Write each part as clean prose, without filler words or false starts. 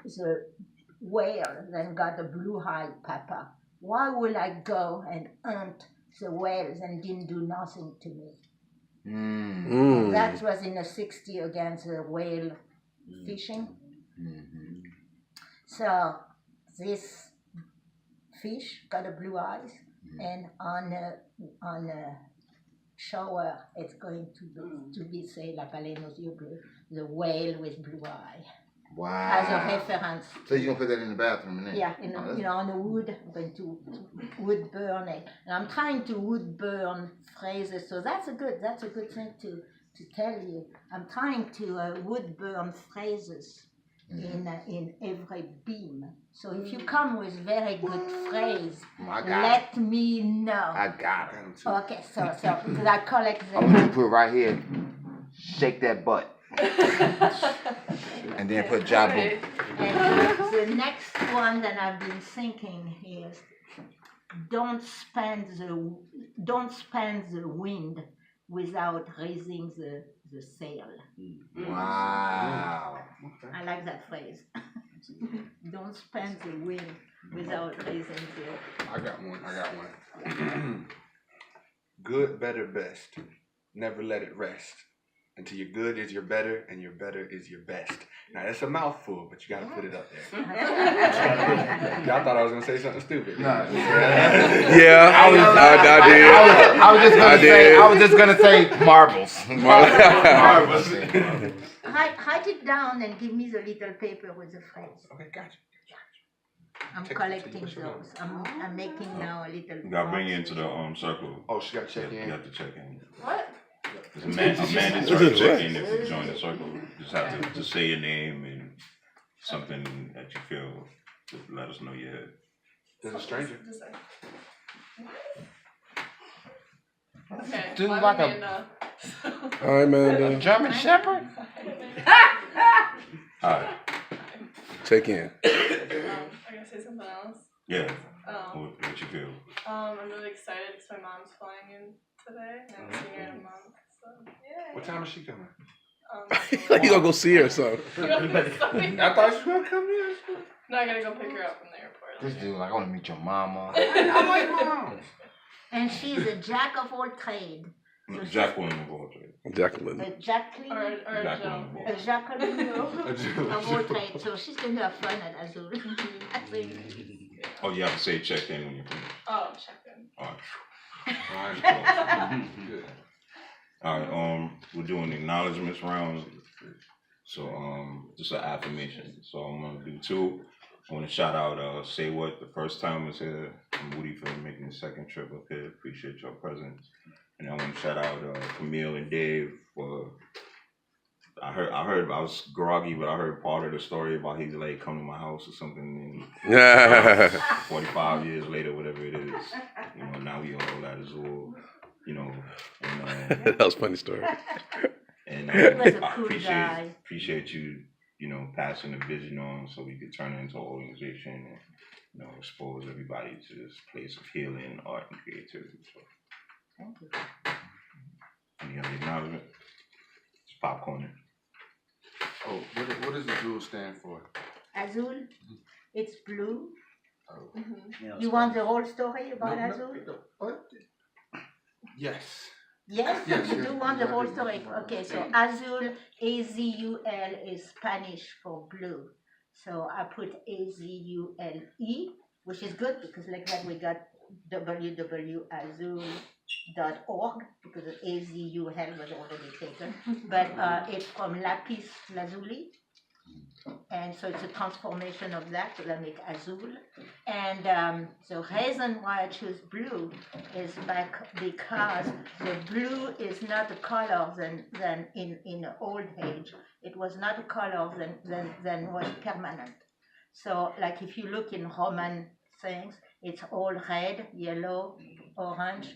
the whale then got a blue-eyed papa. Why would I go and hunt the whales and didn't do nothing to me? And that was in the 60s against the whale fishing. So this fish got a blue eyes, and on a shower it's going to be say la baleine aux yeux bleus, the whale with blue eye. Wow. As a reference. So you're gonna put that in the bathroom and then? Yeah, on the wood. I'm going to wood burn it, and I'm trying to wood burn phrases. So that's a good thing to tell you. I'm trying to wood burn phrases in every beam. So if you come with very good phrase, let me know. I got it. Okay, so because I collect them. I'm gonna put right here. Shake that butt. And then put Jabu. And the next one that I've been thinking is don't spend the wind without raising the sail. Wow. I like that phrase. Don't spend the wind without raising the. I got one. Good, better, best. Never let it rest until your good is your better and your better is your best. Now that's a mouthful, but you gotta put it up there. Y'all thought I was gonna say something stupid. Yeah, I was just gonna say marbles. Marvelous. Write it down and give me the little paper with the phrase. Okay, gotcha. I'm collecting those. I'm making now a little. You gotta bring you into the circle. Oh, she gotta check You in. have to check in. What? There's a mandatory check in if you join the circle. You just have to just say your name and something that you feel to let us know you had. There's a stranger. Okay. Do my like a- Amanda. All right, man. German Shepherd? Alright. Check in. I gotta say something else. Yeah. Um, What you feel? I'm really excited because my mom's flying in today. And I haven't seen her in a month. So, yay. What time is she coming? Like you gonna go see her or something. I thought she was gonna come here. No, I gotta go pick her up from the airport. This dude, like, I wanna meet your mama. I like mom. And she's a jack of all trades. Jacqueline of all trades. Jacqueline. A Jacqueline. Or a Jacqueline Joe. of all A Jacqueline A of all trades. So she's going to have fun at Azule. I think. Oh, you have to say check in when you finish. Oh, check in. Alright. Good. Alright, we're doing acknowledgements round. So just an affirmation. So I'm gonna do two. I wanna shout out Say What, the first time was here, and mOody for making the second trip up here. Appreciate your presence. And I wanna shout out Camille and Dave for I was groggy, but I heard part of the story about he's like come to my house or something and 45 years later, whatever it is. You know, now we all at Azule, you know, and That was a funny story. and He was a I cool guy. appreciate you, you know, passing the vision on so we could turn it into an organization and, you know, expose everybody to this place of healing, art, and creativity. So, Thank you. any other acknowledgement? It's popcorn. Oh, what does the Azule stand for? Azule, it's blue. Oh. Mm-hmm. You want the whole story about No, Azule? no, what? Yes. Yes, Yes, you yes, do want the whole exactly. story. Okay, so Azule, A-Z-U-L is Spanish for blue. So I put A-Z-U-L-E, which is good because like that we got www.azule.org because the AZUL was already taken. But it's from lapis lazuli. And so it's a transformation of that, so that makes Azule. And the reason why I choose blue is because the blue is not a color than in old age. It was not a color than was permanent. So like if you look in Roman things, it's all red, yellow, orange,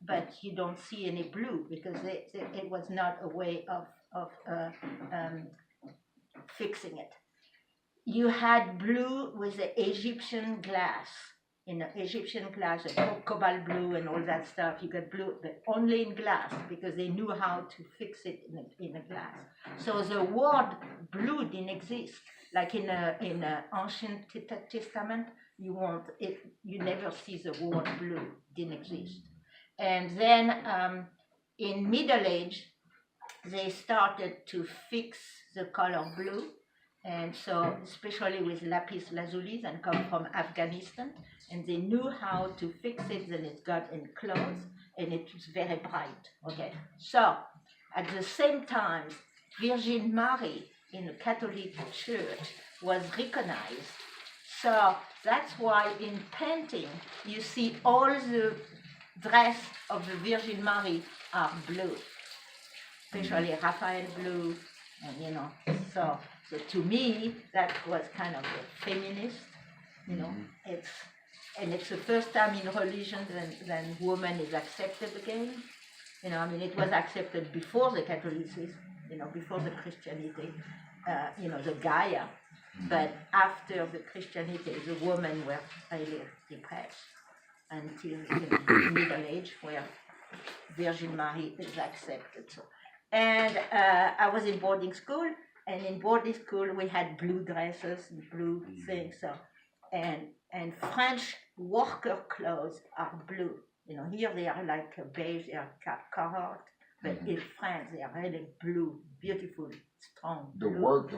but you don't see any blue because it was not a way of fixing it. You had blue with the Egyptian glass. in the Egyptian class, the cobalt blue and all that stuff, you got blue, but only in glass because they knew how to fix it in a glass. So the word blue didn't exist. Like in a ancient Testament, you never see the word blue, didn't exist. And then in Middle Age, they started to fix the color blue. And so, especially with lapis lazuli that come from Afghanistan, and they knew how to fix it, then it got in clothes, and it was very bright, okay? So, at the same time, Virgin Mary in the Catholic Church was recognized. So, that's why in painting, you see all the dress of the Virgin Mary are blue, especially Raphael blue, and so to me, that was kind of a feminist, it's the first time in religion that woman is accepted again. It was accepted before the Catholicism, before the Christianity, the Gaia, but after the Christianity, the women were really depressed until Middle Age, where Virgin Mary is accepted. And I was in boarding school, and in boarding school we had blue dresses and blue things. So, and French worker clothes are blue. Here they are like beige, they are colored, but in France they are really blue, beautiful, strong. The blue. worker.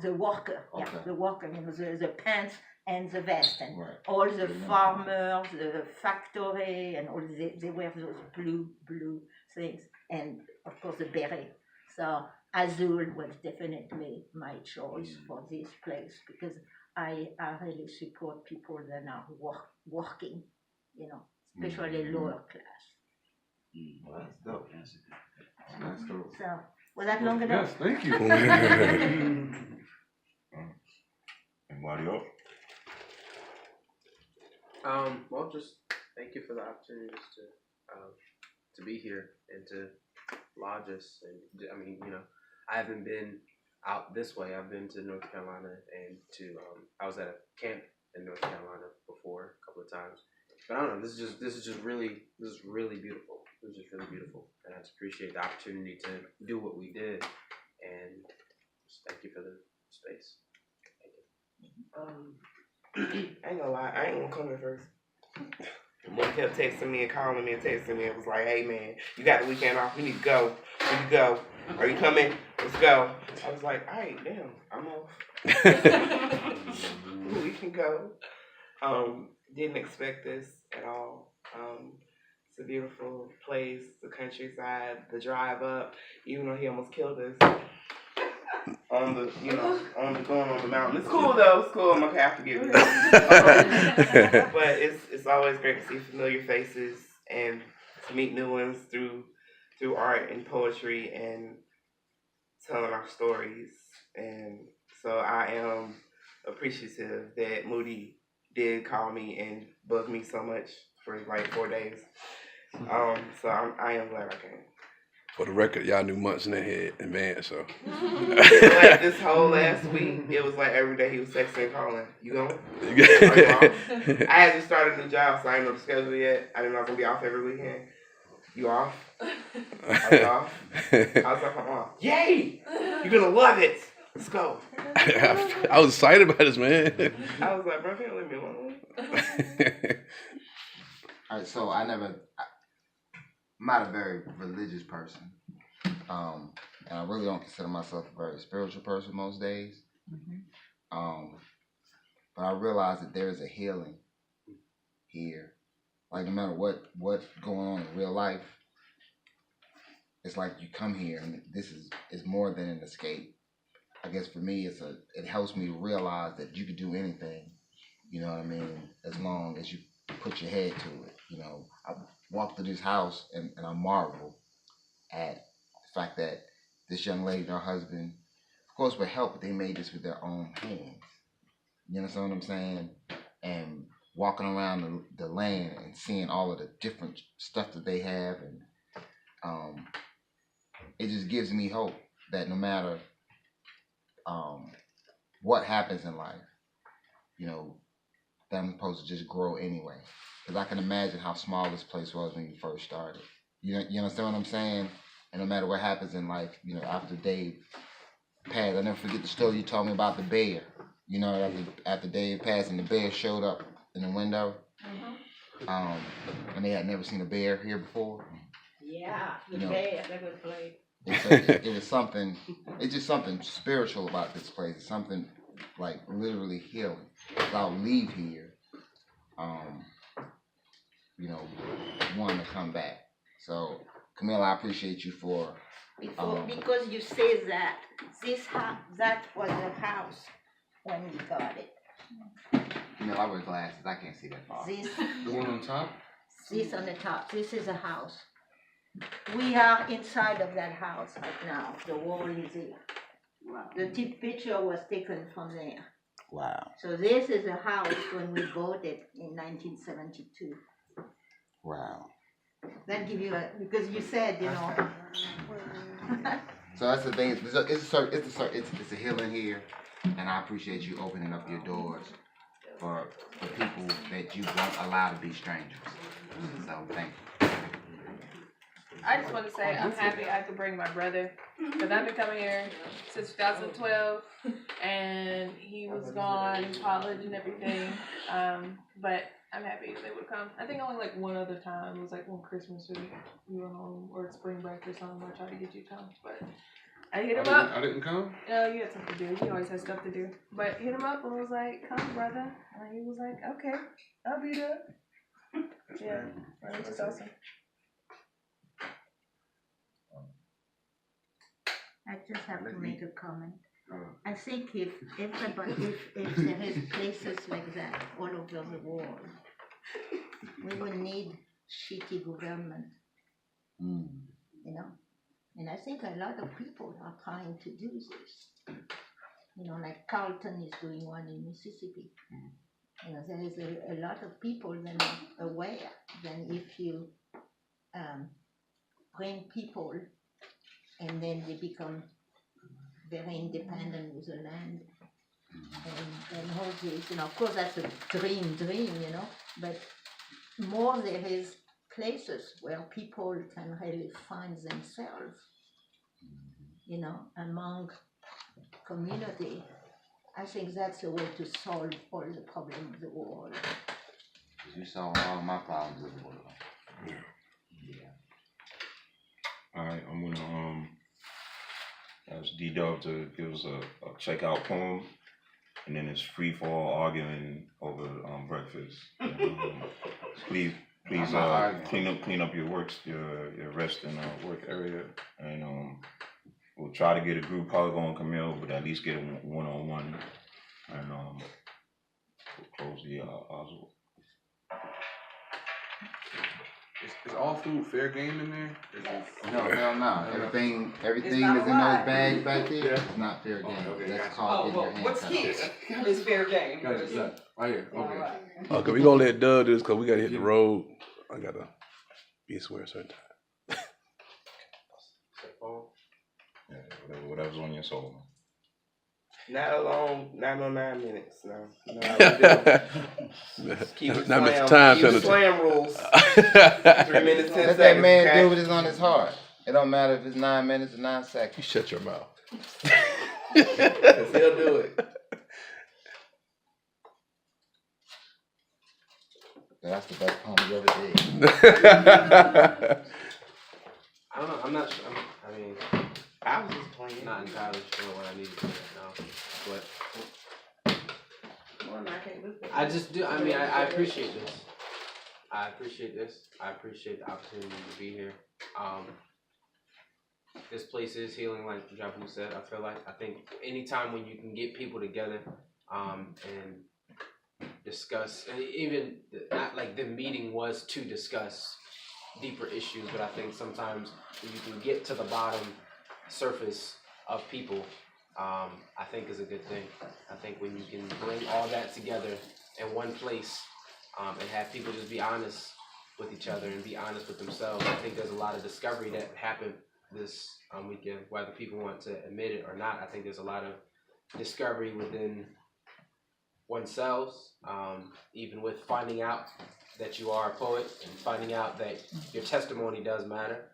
The worker, Okay. yeah, the worker. The pants and the vest, and Right. all the farmers, the factory, and all they wear those blue things, and of course the beret. So Azule was definitely my choice for this place because I really support people that are working, especially lower class. Well, that's dope. That's dope. So was that long enough? Yes, thank you. Anybody else? Well, just thank you for the opportunity just to be here and to lodge us. And I haven't been out this way. I've been to North Carolina and I was at a camp in North Carolina before a couple of times. But I don't know. This is really beautiful. It was just really beautiful, and I just appreciate the opportunity to do what we did. And just thank you for the space. I ain't gonna lie, I ain't gonna come here first. Mom kept texting me and calling me and texting me. It was like, hey man, you got the weekend off, we need to go. Are you coming? Let's go. I was like, alright, damn, I'm off. We can go. Didn't expect this at all. It's a beautiful place, the countryside, the drive up, even though he almost killed us. On the going on the mountain. It's cool though. It's cool. I'm gonna have to get it. But it's always great to see familiar faces and to meet new ones through art and poetry and telling our stories. And so I am appreciative that mOody did call me and bug me so much for like 4 days. So I am glad I came. For the record, y'all knew months in advance, so. Like this whole last week, it was like every day he was texting and calling. You going? Are you off? I had just started a new job, so I didn't know the schedule yet. I didn't know I was going to be off every weekend. You off? Are you off? I was like, I'm off. Yay! You're going to love it. Let's go. I was excited about this, man. I was like, bro, can't leave me alone. All right, so I'm not a very religious person, and I really don't consider myself a very spiritual person most days. But I realize that there is a healing here. Like no matter what's going on in real life, it's like you come here and this is more than an escape. I guess for me, it helps me realize that you can do anything. You know what I mean? As long as you put your head to it. I walk through this house and I marvel at the fact that this young lady and her husband, of course with help, but they made this with their own hands. You understand what I'm saying? And walking around the land and seeing all of the different stuff that they have, and it just gives me hope that no matter what happens in life, I'm supposed to just grow anyway. Because I can imagine how small this place was when you first started. You understand what I'm saying? And no matter what happens in life, after Dave passed, I'll never forget the story you told me about the bear. After Dave passed and the bear showed up in the window. And they had never seen a bear here before. Yeah, the bear, that was great. It was something, it's just something spiritual about this place. It's something like literally healing. So I'll leave here, wanting to come back. So, Camille, I appreciate you for... Because you say that, that was the house when we got it. Camille, I wear glasses. I can't see that far. The one on top? This on the top, this is a house. We are inside of that house right now. The wall is here. Wow. The picture was taken from there. Wow. So this is a house when we bought it in 1972. Wow. That give you because you said, So that's the thing. It's a healing here, and I appreciate you opening up your doors for people that you won't allow to be strangers. So thank you. I just want to say I'm happy I could bring my brother because I've been coming here since 2012 and he was gone in college and everything. But I'm happy he was able to come. I think only like one other time was like one Christmas or we were home or spring break or something. I tried to get you to come, but I hit him up. I didn't come? No, you had something to do. He always has stuff to do. But hit him up and was like, "Come, brother." And he was like, "Okay, I'll be there." Yeah, which is awesome. I just have to make a comment. I think if everybody, if there is places like that all over the world, we will need shitty government, And I think a lot of people are trying to do this. Like Carlton is doing one in Mississippi. There is a lot of people that are aware that if you bring people and then they become very independent with the land and all this, of course that's a dream, but more there is places where people can really find themselves, among community. I think that's the way to solve all the problems of the world. You solve all my problems of the world. Yeah. All right, I'm gonna ask D-Dub to give us a checkout poem, and then it's free for all arguing over breakfast. Please clean up your your rest and work area, and we'll try to get a group hug on Camille, but at least get a one-on-one, and we'll close the Azule. Is all food fair game in there? Yes. No, hell no. Everything is in not those allowed. bags back there. Yeah. It's not fair game. Okay, That's gotcha. called Oh, getting well, your hand what's cut here off. is fair game. Gotcha, yeah. Right here, okay. Alright. Okay, we gonna let Doug do this because we gotta hit the road. I gotta be somewhere a certain time. Yeah, whatever's on your soul, man. Not alone, not no 9 minutes. No, keep it Not slam. Mr. Time Keep the penalty. slam rules. 3 minutes, 10 Let seconds. that man okay? do what is on his heart. It don't matter if it's 9 minutes or 9 You seconds. shut your mouth. 'Cause he'll do it. That's the best poem you ever did. I don't know. I'm not sure. I mean, I was just playing. not entirely sure what I need to do right now, but I just do. I mean, I appreciate this. I appreciate this. I appreciate the opportunity to be here. This place is healing, like Jabu said. I think anytime when you can get people together, and discuss, and even not like the meeting was to discuss deeper issues, but I think sometimes when you can get to the bottom surface of people, I think is a good thing. I think when you can bring all that together in one place, and have people just be honest with each other and be honest with themselves, I think there's a lot of discovery that happened this weekend, whether people want to admit it or not. I think there's a lot of discovery within oneself, even with finding out that you are a poet and finding out that your testimony does matter.